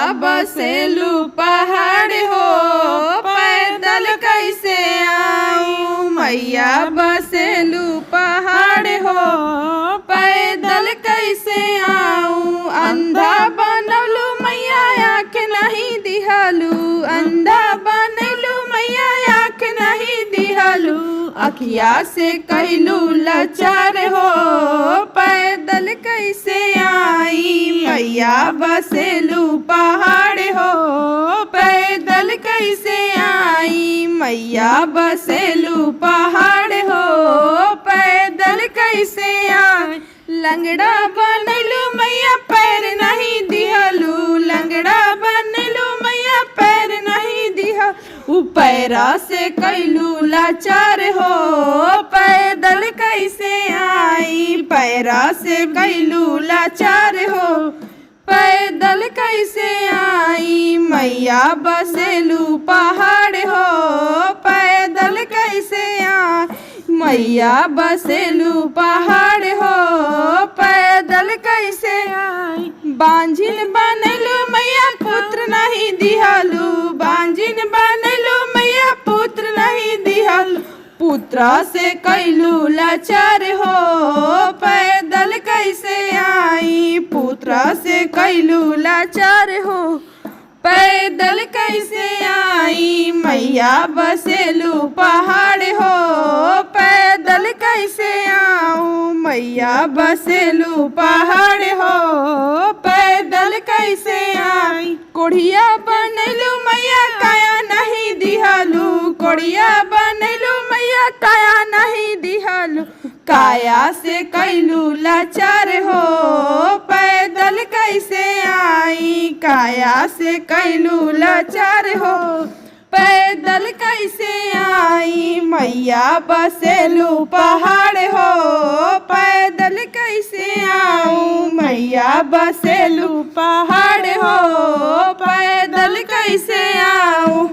बसेलू पहाड़ हो पैदल कैसे आऊं। मैया बसेलू पहाड़ हो पैदल कैसे आऊं। अंधा बनलू मैया आँख नहीं दिहलू। अंधा बनलू मैया आँख नहीं दिहलू। अखिया से कैलू लाचार हो पैदल कैसे आई। मैया बसेलू पहाड़ हो पैदल कैसे आई। मैया बसेलू पहाड़ हो पैदल कैसे आई। लंगड़ा बनलू मैया पैर नहीं दिहलू। लंगड़ा बनलू मैया पैर नहीं दिहा। पैरा से कैलू लाचार हो पैदल कैसे आई। पैरा से कैलू लाचार हो पैदल कैसे आई। मैया बसेलू पहाड़ हो पैदल कैसे आई। मैया बसेलू पहाड़ हो पैदल कैसे आई। बांझिन बनलू मैया पुत्र नहीं दिहलू। बांझिन बनलू मैया पुत्र नहीं दिहलू। पुत्र से कैलू लाचार हो पैदल कैसे आई। पुत्र से कैलू लाचार हो पैदल कैसे आई। मैया बसेलू पहाड़ हो पैदल कैसे आऊं। मैया बसेलू पहाड़ हो पैदल कैसे आई। कोढ़िया बनलू मैया काया नहीं दिहलू। कोढ़िया बनलू मैया काया नहीं दिहलू। काया से कैलू लाचार हो पैदल कैसे आई। काया से कैलू लाचार हो पैदल कैसे आई। मैया बसेलू पहाड़ हो पैदल कैसे आऊं। मैया बसेलू पहाड़ हो पैदल कैसे आऊं।